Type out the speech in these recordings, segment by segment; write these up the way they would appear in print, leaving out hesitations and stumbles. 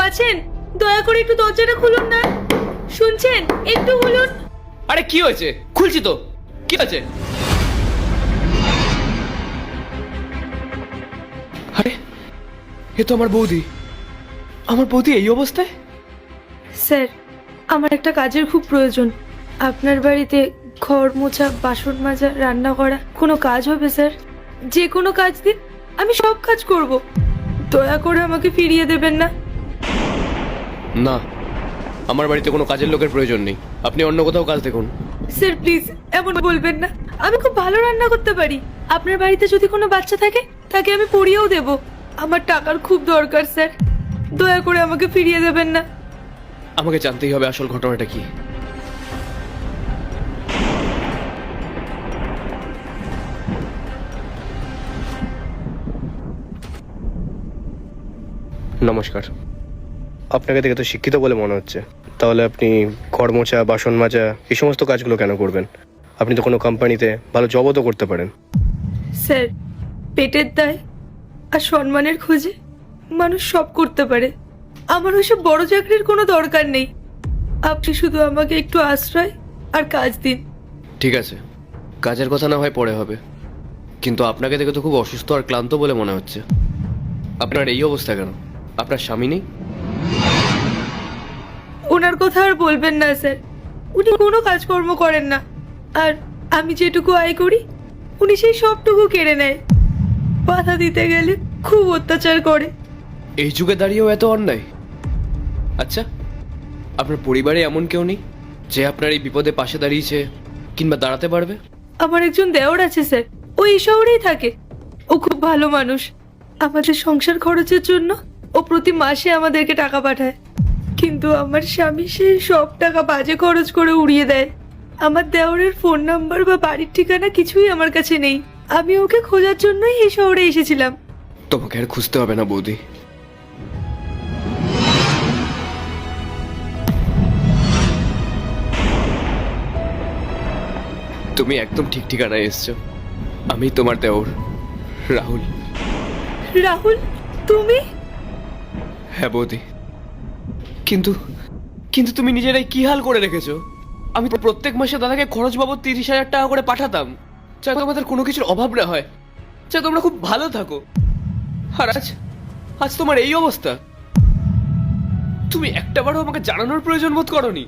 আছেন? দয়া করে একটু দরজাটা খুলুন না। শুনছেন? একটু খুলুন। আরে কি হয়েছে? খুলছি তো। কি আছে? আরে এ তো আমার বৌদি। আমার বৌদি এই অবস্থায়? স্যার, আমার একটা কাজের খুব প্রয়োজন। আপনার বাড়িতে ঘর মোছা, বাসন মাজা, রান্না করা কোনো কাজ হবে স্যার? যে কোনো কাজ দিন, আমি সব কাজ করব। দয়া করে আমাকে ফিরিয়ে দেবেন না। না, আমার বাড়িতে কোনো কাজের লোকের প্রয়োজন নেই। আপনি অন্য কোথাও কাজ দেখুন। স্যার প্লিজ এমন বলবেন না। আমি খুব ভালো রান্না করতে পারি। আপনার বাড়িতে যদি কোনো বাচ্চা থাকে, তাকে আমি পড়িয়েও দেব। আমার টাকার খুব দরকার স্যার, দয়া করে আমাকে ফিরিয়ে দেবেন না। আমাকে জানতেই হবে আসল ঘটনাটা কি। নমস্কার। আপনাকে দেখে তো শিক্ষিত বলে মনে হচ্ছে। তাহলে আপনি ঘর মোছা, বাসন মাজা এই সমস্ত কাজগুলো কেন করবেন? আপনি তো কোনো কোম্পানিতে ভালো জবও তো করতে পারেন। স্যার, পেটের দায় আর সম্মানের খোঁজে মানুষ সব করতে পারে। আমার ওইসব বড় চাকরির কোনো দরকার নেই। আপনি শুধু আমাকে একটু আশ্রয় আর কাজ দিন। ঠিক আছে, কাজের কথা না হয় পরে হবে, কিন্তু আপনাকে দেখে তো খুব অসুস্থ আর ক্লান্ত বলে মনে হচ্ছে। আপনার এই অবস্থা কেন? আপনার স্বামী নেই? ওনার কথা আর বলবেন না স্যার, উনি কোনো কাজকর্ম করেন না। আর আমি যেটুকু আয় করি, উনি সেই সবটুকু কেড়ে নেয়। বাধা দিতে গেলে খুব অত্যাচার করে। এই যুগে দাঁড়িয়েও এত অন্যায়? আচ্ছা, আপনার পরিবারে এমন কেউ নেই যে আপনার এই বিপদে পাশে দাঁড়িয়েছে কিংবা দাঁড়াতে পারবে? আমার একজন দেওর আছে স্যার, ও এই শহরেই থাকে। ও খুব ভালো মানুষ। আমাদের সংসার খরচের জন্য ও প্রতি মাসে আমাদেরকে টাকা পাঠায়। কিন্তু আমার স্বামী সেই সব টাকা বাজে খরচ করে উড়িয়ে দেয়। আমার দেওরের ফোন নাম্বার বা বাড়ির ঠিকানা কিছুই আমার কাছে নেই। আমি ওকে খোঁজার জন্যই এই শহরে এসেছিলাম। তোমাকে আর খুঁজতে হবে না বৌদি। তুমি একদম ঠিক ঠিকানায় এসছো। আমি তোমার দেওর রাহুল। রাহুল, তুমি? হ্যাঁ বৌদি, কিন্তু কিন্তু তুমি নিজেরাই কি হাল করে রেখেছো। আমি তো প্রত্যেক মাসে দাদাকে খরচ বাবদ 30,000 টাকা করে পাঠাতাম, যাতে তোমাদের কোনো কিছুর অভাব না হয়, যাতে তোমরা খুব ভালো থাকো। আর আজ আজ তোমার এই অবস্থা। তুমি একটাবারও আমাকে জানানোর প্রয়োজন বোধ করোনি।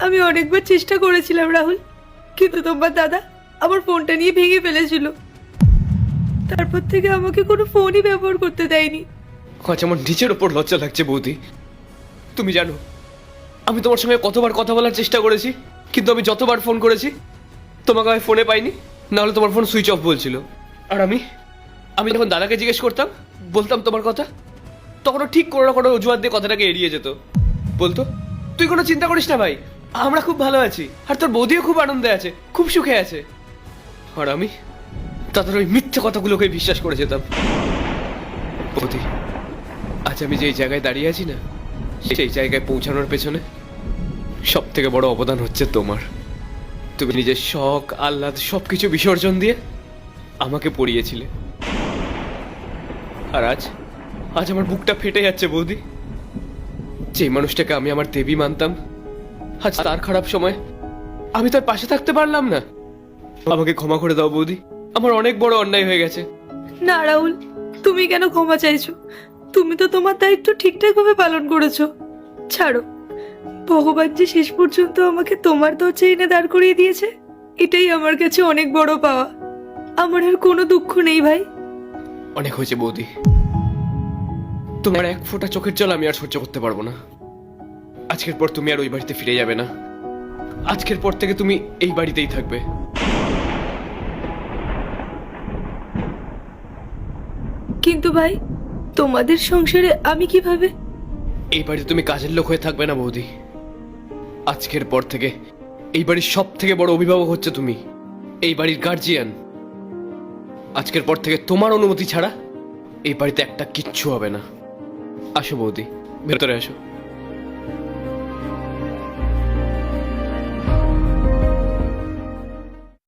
আমি অনেকবার চেষ্টা করেছিলাম রাহুল, কিন্তু তোমার দাদা আমার ফোনটা নিয়ে ভেঙে ফেলেছিল। তারপর থেকে আমাকে কোনো ফোনই ব্যবহার করতে দেয়নি। আজ আমার নিজের ওপর লজ্জা লাগছে বৌদি। তুমি জানো আমি তোমার সঙ্গে কতবার কথা বলার চেষ্টা করেছি, কিন্তু আমি যতবার ফোন করেছি তোমাকে আমি ফোনে পাইনি, না হলে তোমার ফোন সুইচ অফ বলছিল। আর আমি আমি যখন দাদাকে জিজ্ঞেস করতাম, বলতাম তোমার কথা, তখনও ঠিক কোনো না কোনো অজুহাত দিয়ে কথাটাকে এড়িয়ে যেত। বলতো, তুই কোনো চিন্তা করিস না ভাই, আমরা খুব ভালো আছি, আর তোর বৌদিও খুব আনন্দে আছে, খুব সুখে আছে। আর আমি তাদের ওই মিথ্যে কথাগুলোকে বিশ্বাস করে যেতাম। বৌদি, আজ আমি যেই জায়গায় দাঁড়িয়ে আছি না, সেই জায়গায় পৌঁছানোর পেছনে সব থেকে বড় অবদান হচ্ছে তোমার। তুমি নিজের শখ আহ্লাদ সবকিছু বিসর্জন দিয়ে আমাকে পড়িয়েছিলে। আর আজ আজ আমার বুকটা ফেটে যাচ্ছে বৌদি। যে মানুষটাকে আমি আমার দেবী মানতাম, আজ তার খারাপ সময় আমি তার পাশে থাকতে পারলাম না। আমাকে ক্ষমা করে দাও বৌদি, আমার অনেক বড় অন্যায় হয়ে গেছে। না রাহুল, তুমি কেন ক্ষমা চাইছো? তুমি তো তোমার দায়িত্ব ঠিকঠাক ভাবে পালন করেছো। ছাড়ো, ভগবান যে শেষ পর্যন্ত আমাকে তোমার দরজা এনে দাঁড় করিয়ে দিয়েছে, এটাই আমার কাছে অনেক বড় পাওয়া। আমার আর কোনো দুঃখ নেই ভাই। অনেক হয়েছে বৌদি, তোমার এক ফোঁটা চোখের জল আমি আর সহ্য করতে পারবো না। আজকের পর তুমি আর ওই বাড়িতে ফিরে যাবে না। আজকের পর থেকে তুমি এই বাড়িতেই থাকবে। কিন্তু ভাই, তোমাদের সংসারে আমি কিভাবে? এই বাড়িতে তুমি কাজের লোক হয়ে থাকবে না বৌদি। আজকের পর থেকে এই বাড়ির সব থেকে বড় অভিভাবক হচ্ছে তুমি, এই বাড়ির গার্জিয়ান। আজকের পর থেকে তোমার অনুমতি ছাড়া এই বাড়িতে একটা কিচ্ছু হবে না। আসো বৌদি, ভেতরে আসো।